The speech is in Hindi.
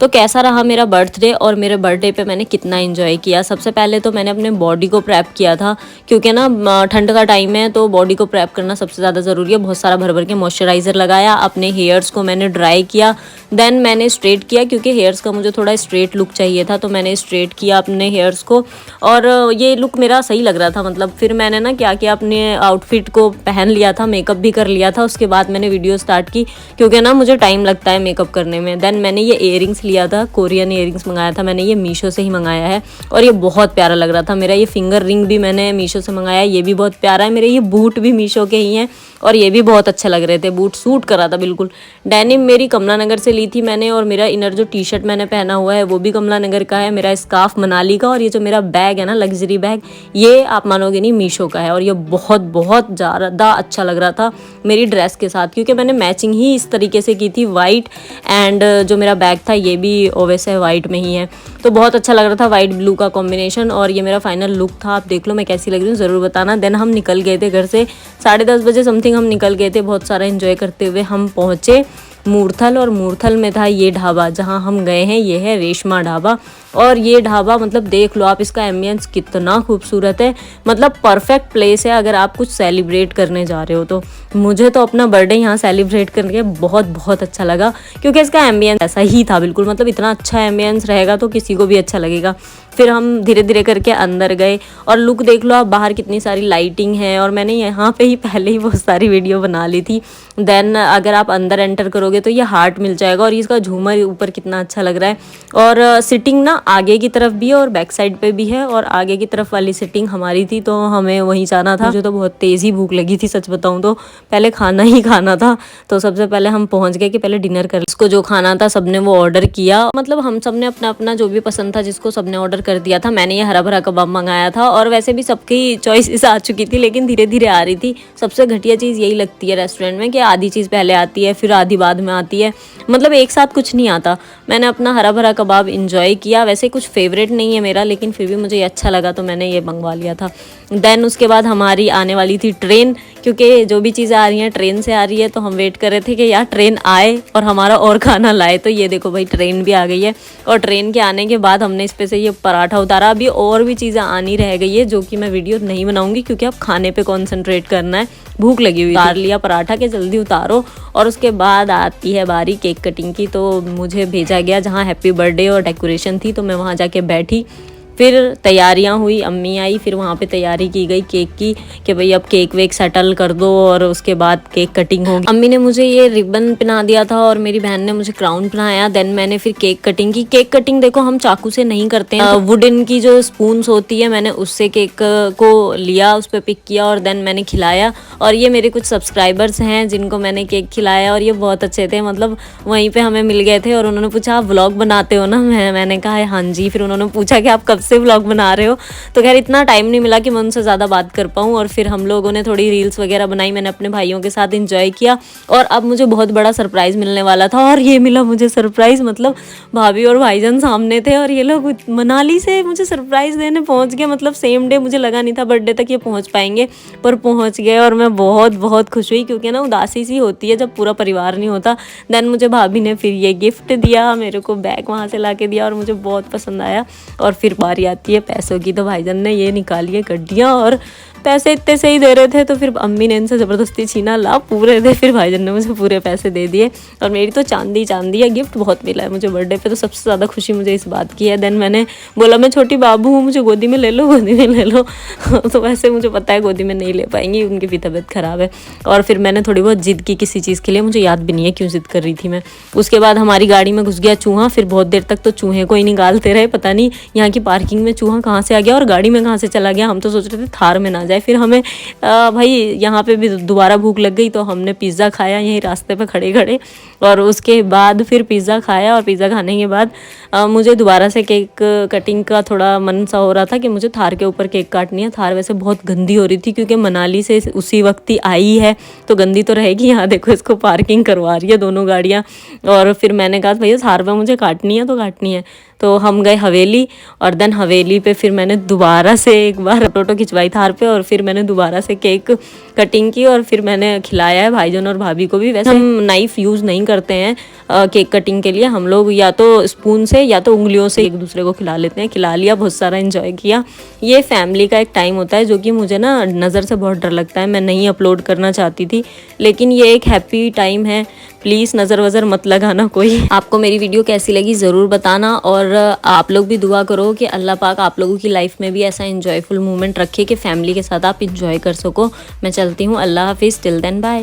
तो कैसा रहा मेरा बर्थडे और मेरे बर्थडे पे मैंने कितना एंजॉय किया। सबसे पहले तो मैंने अपने बॉडी को प्रेप किया था, क्योंकि ना ठंड का टाइम है तो बॉडी को प्रेप करना सबसे ज़्यादा ज़रूरी है। बहुत सारा भर भर के मॉइस्चराइज़र लगाया, अपने हेयर्स को मैंने ड्राई किया, देन मैंने स्ट्रेट किया, क्योंकि हेयर्स का मुझे थोड़ा स्ट्रेट लुक चाहिए था, तो मैंने स्ट्रेट किया अपने हेयर्स को और ये लुक मेरा सही लग रहा था। मतलब फिर मैंने ना क्या किया, अपने आउटफिट को पहन लिया था, मेकअप भी कर लिया था। उसके बाद मैंने वीडियो स्टार्ट की, क्योंकि ना मुझे टाइम लगता है मेकअप करने में। देन मैंने ये इयररिंग्स लिया था, कोरियन इयररिंग्स मंगाया था मैंने, ये मीशो से ही मंगाया है और ये बहुत प्यारा लग रहा था। मेरा ये फिंगर रिंग भी मैंने मीशो से मंगाया, ये भी बहुत प्यारा है। मेरे ये बूट भी मीशो के ही हैं और ये भी बहुत अच्छे लग रहे थे, बूट सूट करा था बिल्कुल। डेनिम मेरी कमला नगर से ली थी मैंने, और मेरा इनर जो टी शर्ट मैंने पहना हुआ है वो भी कमला नगर का है। मेरा स्कार्फ मनाली का, और ये जो मेरा बैग है ना लग्जरी बैग, ये आप मानोगे नहीं मीशो का है। और ये बहुत बहुत ज़्यादा अच्छा लग रहा था मेरी ड्रेस के साथ, क्योंकि मैंने मैचिंग ही इस तरीके से की थी, वाइट एंड जो मेरा बैग था ये भी वैसे वाइट में ही है। तो बहुत अच्छा लग रहा था वाइट ब्लू का कॉम्बिनेशन। और ये मेरा फाइनल लुक था, आप देख लो मैं कैसी लग रही हूँ ज़रूर बताना। देन हम निकल गए थे घर से 10:30 बजे समथिंग हम निकल गए थे। बहुत सारा एंजॉय करते हुए हम पहुँचे मूर्थल, और मूर्थल में था ये ढाबा जहाँ हम गए हैं, ये है रेशमा ढाबा। और ये ढाबा मतलब देख लो आप, इसका एम्बियंस कितना खूबसूरत है, मतलब परफेक्ट प्लेस है अगर आप कुछ सेलिब्रेट करने जा रहे हो तो। मुझे तो अपना बर्थडे यहाँ सेलिब्रेट करके बहुत बहुत अच्छा लगा, क्योंकि इसका एम्बियंस ऐसा ही था बिल्कुल। मतलब इतना अच्छा एम्बियंस रहेगा तो किसी को भी अच्छा लगेगा। फिर हम धीरे धीरे करके अंदर गए और लुक देख लो आप, बाहर कितनी सारी लाइटिंग है, और मैंने यहाँ पे ही पहले ही बहुत सारी वीडियो बना ली थी। देन अगर आप अंदर एंटर करोगे तो ये हार्ट मिल जाएगा, और इसका झूमर ऊपर कितना अच्छा लग रहा है। और सिटिंग ना आगे की तरफ भी है और बैक साइड पे भी है, और आगे की तरफ वाली सिटिंग हमारी थी तो हमें वहीं जाना था। मुझे तो बहुत तेज़ी भूख लगी थी सच बताऊँ तो, पहले खाना ही खाना था। तो सबसे पहले हम पहुँच गए कि पहले डिनर कर, इसको जो खाना था सबने वो ऑर्डर किया। मतलब हम सब ने अपना अपना जो भी पसंद था जिसको सबने ऑर्डर कर दिया था। मैंने ये हरा भरा कबाब मंगाया था, और वैसे भी सबकी चॉइस आ चुकी थी, लेकिन धीरे धीरे आ रही थी। सबसे घटिया चीज़ यही लगती है रेस्टोरेंट में कि आधी चीज़ पहले आती है फिर आधी बाद में आती है, मतलब एक साथ कुछ नहीं आता। मैंने अपना हरा भरा कबाब इंजॉय किया। वैसे कुछ फेवरेट नहीं है मेरा, लेकिन फिर भी मुझे ये अच्छा लगा तो मैंने ये मंगवा लिया था। देन उसके बाद हमारी आने वाली थी ट्रेन, क्योंकि जो भी चीज़ें आ रही हैं ट्रेन से आ रही है, तो हम वेट कर रहे थे कि यार ट्रेन आए और हमारा और खाना लाए। तो ये देखो भाई ट्रेन भी आ गई है, और ट्रेन के आने के बाद हमने इस पे से ये पराठा उतारा। अभी और भी चीज़ें आनी रह गई है जो कि मैं वीडियो नहीं बनाऊंगी, क्योंकि अब खाने पे कॉन्सेंट्रेट करना है, भूख लगी हुई। उतार लिया पराठा के, जल्दी उतारो। और उसके बाद आती है बारी केक कटिंग की, तो मुझे भेजा गया जहाँ हैप्पी बर्थडे और डेकोरेशन थी, तो मैं वहाँ जाके बैठी। फिर तैयारियां हुई, अम्मी आई, फिर वहाँ पे तैयारी की गई केक की कि भाई अब केक वेक सेटल कर दो और उसके बाद केक कटिंग होगी। अम्मी ने मुझे ये रिबन पहना दिया था और मेरी बहन ने मुझे क्राउन पहनाया। देन मैंने फिर केक कटिंग की। केक कटिंग देखो हम चाकू से नहीं करते हैं, वुडन की जो स्पून्स होती है मैंने उससे केक को लिया, उस पर पिक किया और देन मैंने खिलाया। और ये मेरे कुछ सब्सक्राइबर्स हैं जिनको मैंने केक खिलाया, और ये बहुत अच्छे थे। मतलब वहीं पर हमें मिल गए थे और उन्होंने पूछा आप व्लॉग बनाते हो ना? मैंने कहा हाँ जी। फिर उन्होंने पूछा कि आप कब से व्लॉग बना रहे हो? तो खैर इतना टाइम नहीं मिला कि मैं उनसे ज़्यादा बात कर पाऊँ, और फिर हम लोगों ने थोड़ी रील्स वगैरह बनाई, मैंने अपने भाइयों के साथ एंजॉय किया। और अब मुझे बहुत बड़ा सरप्राइज़ मिलने वाला था, और ये मिला मुझे सरप्राइज़। मतलब भाभी और भाईजान सामने थे और ये लोग मनाली से मुझे सरप्राइज़ देने पहुँच गए। मतलब सेम डे, मुझे लगा नहीं था बर्थडे तक ये पहुँच पाएंगे, पर पहुँच गए। और मैं बहुत बहुत खुश हुई, क्योंकि ना उदासी सी होती है जब पूरा परिवार नहीं होता। देन मुझे भाभी ने फिर ये गिफ्ट दिया, मेरे को बैग वहाँ से ला के दिया और मुझे बहुत पसंद आया। और फिर बारी आती है पैसों की, तो भाईजान ने ये निकाली है गड्डियाँ, और पैसे इतने सही दे रहे थे तो फिर अम्मी ने इनसे ज़बरदस्ती छीना, ला पूरे दे। फिर भाईजान ने मुझे पूरे पैसे दे दिए, और मेरी तो चांदी चांदी है। गिफ्ट बहुत मिला है मुझे बर्थडे पे, तो सबसे ज़्यादा खुशी मुझे इस बात की है। देन मैंने बोला मैं छोटी बाबू हूँ, मुझे गोदी में ले लो, गोदी में ले लो। तो वैसे मुझे पता है गोदी में नहीं ले पाएंगी, उनकी भी तबीयत ख़राब है। और फिर मैंने थोड़ी बहुत जिद की किसी चीज़ के लिए, मुझे याद भी नहीं है क्यों जिद कर रही थी मैं। उसके बाद हमारी गाड़ी में घुस गया चूहा। फिर बहुत देर तक तो चूहे को ही निकालते रहे, पता नहीं यहाँ की पार्किंग में चूहा कहाँ से आ गया और गाड़ी में कहाँ से चला गया। हम तो सोच रहे थे थार में ना जाए। फिर हमें भाई यहाँ पे भी दोबारा भूख लग गई, तो हमने पिज़्ज़ा खाया यहीं रास्ते पे खड़े खड़े। और उसके बाद फिर पिज़्ज़ा खाया, और पिज़्ज़ा खाने के बाद मुझे दोबारा से केक कटिंग का थोड़ा मन सा हो रहा था कि मुझे थार के ऊपर केक काटनी है। थार वैसे बहुत गंदी हो रही थी, क्योंकि मनाली से उसी वक्त ही आई है, तो गंदी तो रहेगी। यहाँ देखो इसको पार्किंग करवा रही है दोनों गाड़ियाँ। और फिर मैंने कहा भैया थार पे मुझे काटनी है तो काटनी है। तो हम गए हवेली, और देन हवेली पे फिर मैंने दोबारा से एक बार फ़ोटो खिंचवाई थार पे, और फिर मैंने दोबारा से केक कटिंग की और फिर मैंने खिलाया है भाईजान और भाभी को भी। वैसे हम नाइफ यूज़ नहीं करते हैं केक कटिंग के लिए, हम लोग या तो स्पून से या तो उंगलियों से एक दूसरे को खिला लेते हैं। खिला लिया, बहुत सारा एंजॉय किया। ये फैमिली का एक टाइम होता है जो कि मुझे ना नज़र से बहुत डर लगता है, मैं नहीं अपलोड करना चाहती थी, लेकिन ये एक हैप्पी टाइम है। प्लीज़ नज़र वज़र मत लगाना कोई। आपको मेरी वीडियो कैसी लगी ज़रूर बताना, और आप लोग भी दुआ करो कि अल्लाह पाक आप लोगों की लाइफ में भी ऐसा एंजॉयफुल मोमेंट रखे कि फैमिली के साथ आप इंजॉय कर सको। मैं चलती हूँ, अल्लाह हाफिज़, टिल देन बाय।